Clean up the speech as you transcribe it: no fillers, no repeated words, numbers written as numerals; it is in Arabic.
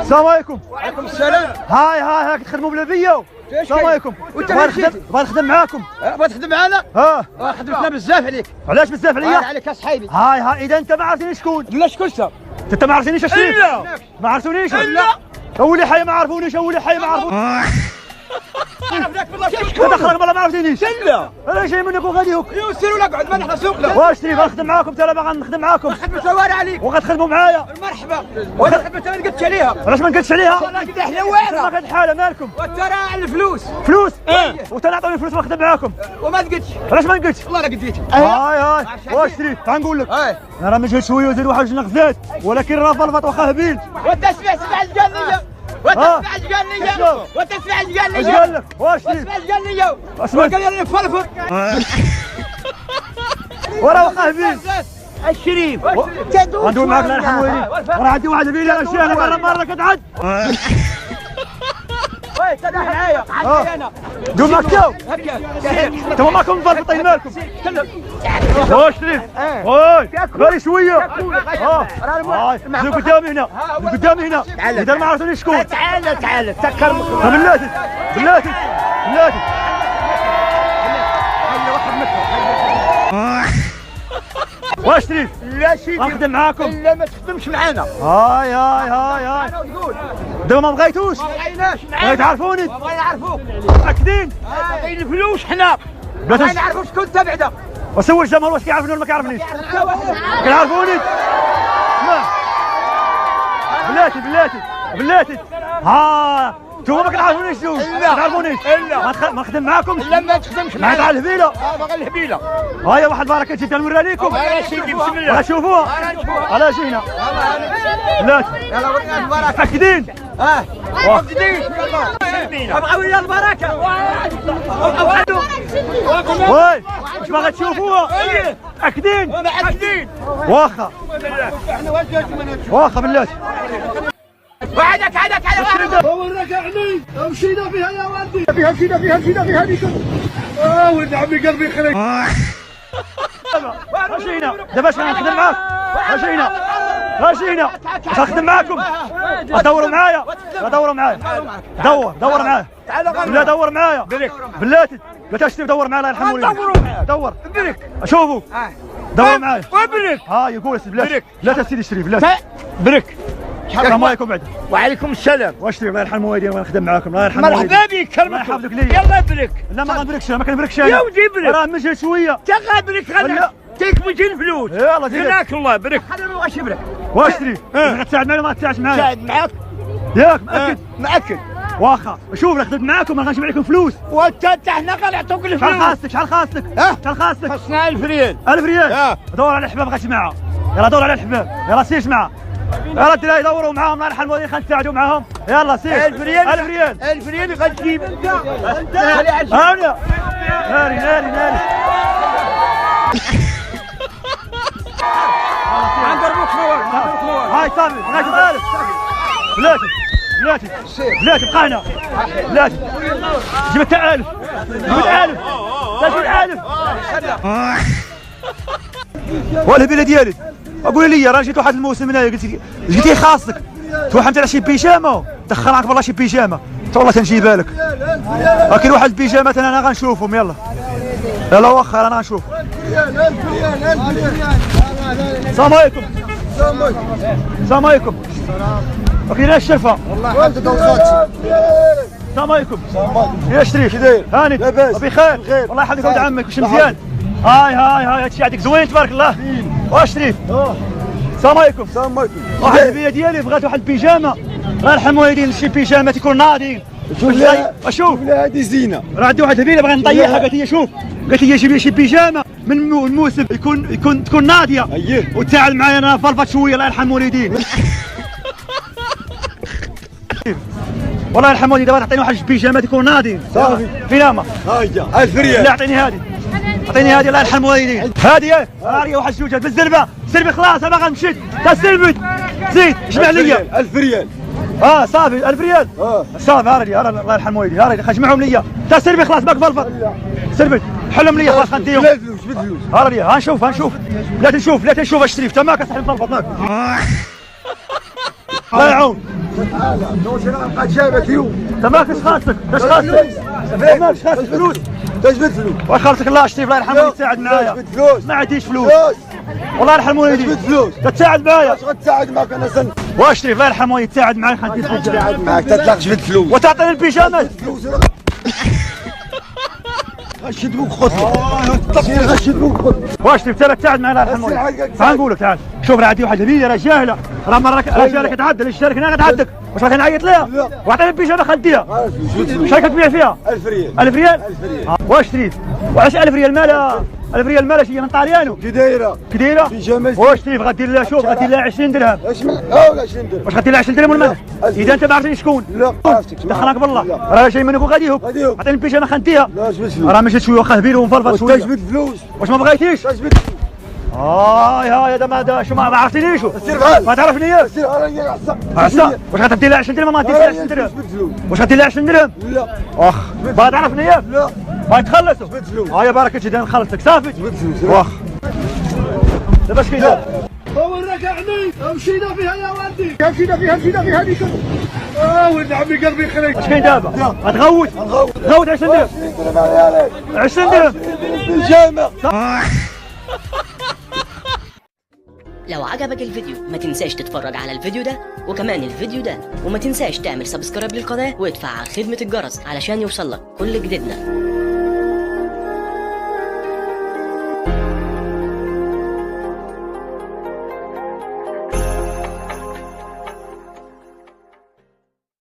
السلام عليكم. وعليكم السلام. هاي كتخدموا بلا بيا. السلام عليكم. بغيت نخدم معاكم. بغيت تخدم معنا؟ خدمتنا بزاف عليك. علاش بزاف عليا؟ عليك اصحابي. هاي اذا انت ما عرفتنيش شكون. لا شكون انت ما عرفتنيش اشريف؟ لا ما عرفتونيش؟ لا اولي حي ما عرفونيش، اولي حي ما عرفونيش. عرفناك والله شكون دخلك والله ما عرفتنيش؟ لا انا جاي منك وغادي هوك. سير ولا قعد معنا سوقنا. واش شريف غنخدم معاكم؟ ترى باغي نخدم معاكم. نخدموا شوارع عليك وغتخدموا معايا. مرحبا. وانا خدمت انا قلت عليها. علاش ما نقدش عليها؟ والله كدا حنا واعره. ما كانت حاله مالكم؟ وترى على الفلوس. فلوس؟ وتنعطوني فلوس ونخدم معاكم. وما تقدش. علاش ما نقدش؟ والله لا قديت. هاي واش شريف؟ تعال نقول لك. انا راه مجهد شويه وزيد واحد جوج نقزات، ولكن راه فلفط واخا هبيل. وتسمع الجنيه. وتسمع الجنيه. وتسمع الجنيه. اش قال لك؟ واش شريف؟ وتسمع الجنيه. اسمع قال لي فلفط. وراه واخا هبيل. الشريف غندوي معاك الله يرحم والديك. راه عندي واحد هبيل انا شي انا مره كتعد. وي تدا معايا انا دوم معاك انتوا ماكم مفرطين مالكم. واش شريف؟ وي غير شويه. من قدامي هنا، من قدامي هنا. اذا ما عرفتونيش شكون. تعال تكرمك. بلاتي بلاتي بلاتي. واش شريف؟ لا سيدي غنخدم معاكم. لا ما تخدمش معانا. هاي دابا ما بغيتوش. ما بغيناش بغيت تعرفوني. ما بغينا نعرفوك. متاكدين؟ باغيين الفلوس حنا. بغينا نعرفوا شكون انت بعدا. وسول جمال واش كيعرفني ولا ما كيعرفنيش؟ كيعرفوني؟ اسمع بلاتي نتوما ما كتعرفونيش جوج. ما كتعرفونيش. ما نخدم معاكم. لا ما تخدمش معانا. مع الهبيله. باغي الهبيله. هايا واحد البركه جيت نوريها لكم. سيدي بسم الله. شوفوها. على جينا. بلاتي. يلا ورينا البركه. متاكدين؟ متاكدين. بغاو لنا البركه. وي واش باغي تشوفوها؟ متاكدين؟ متاكدين. واخا بلاتي. وعدك وراك عني مشينا فيها يا والدي مشينا فيها ولد عمي قلبي خليك. ماشينا دابا اش غنخدم معاك؟ ماشينا غنخدم معاكم. دوروا معايا دور معايا. لا دور معايا بلاتي. لا تشتي دور معايا الله يرحم والديك. دور برك شوفوا دور معايا. وبرك يقول بلاتي. لا تسيدي شريف بلاتي. برك. السلام عليكم بعد. وعليكم السلام. واش الله يرحم والديك الله يخدم معاكم. الله يرحم والديك. مرحبا بك كرمكم. يلا برك. لا ما غنبركش ما كنبركش انا. يا ودي برك. راه مجهد شويه. تغابرك غدا تيك 200 فلوس. يلا زيد. جزاك الله برك. انا ما بغاش برك. واش شريف؟ غتساعد معايا ولا ما غتساعدش معايا؟ ساعد معاك. ياك مأكد؟ مأكد. واخا شوف راه خدمت معاكم ما غنجمع لكم فلوس. وانت حنا غنعطوك الفلوس. شحال خاصك؟ خاصنا 1000 ريال. 1000 ريال. دور على الحباب غتجمعها. يلا دور على الحباب. يلا سير جمعها. يلا الدراري دوروا معاهم الله يرحم الوالدين غنساعدوا معاهم. يلا سير. 1000 ريال. 1000 ريال. 1000 ريال غتجيب انت. هانيا ناري. غنضربوك نوار. هاي صافي بغيت 1000. بلاتي بقى هنا. بلاتي جبت 1000. والهبيله ديالي قولي لي راه جيت واحد الموسم هنايا قلت لي خاصك توحمت على شي بيجامه دخل معاك والله شي بيجامه والله تنجيبها لك. كاين واحد البيجامات انا غنشوفهم. يلا واخا انا غنشوف. السلام عليكم. وكاين الشرفه. والله حمد الله. السلام عليكم. يا شريف كي داير؟ هاني بخير. والله يحفظك ولد عمك واش مزيان. هاي هادشي عندك زوين تبارك الله. واش شريف؟ السلام عليكم. واحد البيه ديالي بغات واحد البيجامه الله يرحم والدين شي بيجامه تيكون ناضين. شوف هذه زينه. راه عندي واحد البيه بغا نطيحها قالت لي شوف جيب لي شي بيجامه من الموسم تكون ناضيه. وتعال معايا انا فلفط شويه الله يرحم والدين. والله يرحم والديك دابا تعطيني واحد البيجامات يكونوا ناضين. صافي فينامه. هاهي 1000 ريال. لا اعطيني هذه الله يرحم والديك. هذه راه واحد الزوجات بالزربه. سلبي خلاص انا غنمشي. سلبي زيد جمع ليا 1000 ريال. صافي 1000 ريال. صافي هاري الله يرحم والديك هاري جمعهم ليا. سلبي خلاص باك فلفط. سلبي حلهم ليا خلاص غنديهم. بالفلوس هاري غنشوف. لا تنشوف الشريف تماك صاحبي فلفط ماك. الله يعاون. قد جابك اليوم. انت ماكش خاصك، اش خاصك؟ ماكش خاصك فلوس. تجبد فلوس. واش خاصك الله شريف الله يرحمه يتساعد معايا. تجبد فلوس. ما عنديش فلوس. والله يرحم والديك. تجبد فلوس. تتساعد معايا. واش غتساعد معك انا سن؟ واش شريف الله يرحمه يتساعد معايا خليني تساعد معك تطلق جبد فلوس. وتعطيني البيجامات. فلوس غشد بوك خطك. غشد بوك خطك. واش شريف ترى تساعد معايا الله يرحمه. تعال نقول لك تعال. شوف راه عندي واحد الهديه راه جاهله. راه مرة رجالك تعدل الشركه هنا غتعدك. واش راك نعيط ليها؟ لا. وعطيني البيجامه خديها. شركه تبيع فيها 1000 ريال. 1000 ريال؟ 1000 ريال. واش شريت؟ وعلاش 1000 ريال مالها؟ 1000 ريال مالها شي من طاليانو. كي دايره؟ كي دايره؟ بيجامه. واش شريف غدير لها شوف غدير لها 20 درهم. اش من ولا 20 درهم. واش غدير لها 20 درهم ولا مالك؟ اذا انت ما عرفتني شكون؟ لا عرفتك. دخلك بالله لا. راه جاي منك وغاديهم. غاديهم. عطيني البيجامه خنديها. لا جبد فلوس. راه مشيت شويه واخا هبيل ومفرفط شويه. تجبد فلوس. واش ما بغيتيش؟ تجبد فلوس. هاي هذا ما شو ما عرفتنيش. سير بحال. ما تعرفنيش. سير على عصا. عسى واش غتدير لها 20 درهم ما غاديرش لها 20 درهم. تجبد فلوس. واش غدير لها 20 درهم؟ لا واخ ما تعرفني ياك؟ لا ما يتخلصوا. جبد فلوس. ها يا بركه جدا نخلصك صافي. جبد فلوس. واخ دابا اش كاين؟ وراك عني مشينا فيها يا ولدي. مشينا فيها هذيك. ولد عمي قلبي خليك. اش كاين دابا؟ غتغوت غوت 20 درهم 20 درهم بالجامع. لو عجبك الفيديو ما تنساش تتفرج على الفيديو ده وكمان الفيديو ده، وما تنساش تعمل سبسكرايب للقناة وادفع على خدمة الجرس علشان يوصلك كل جديدنا.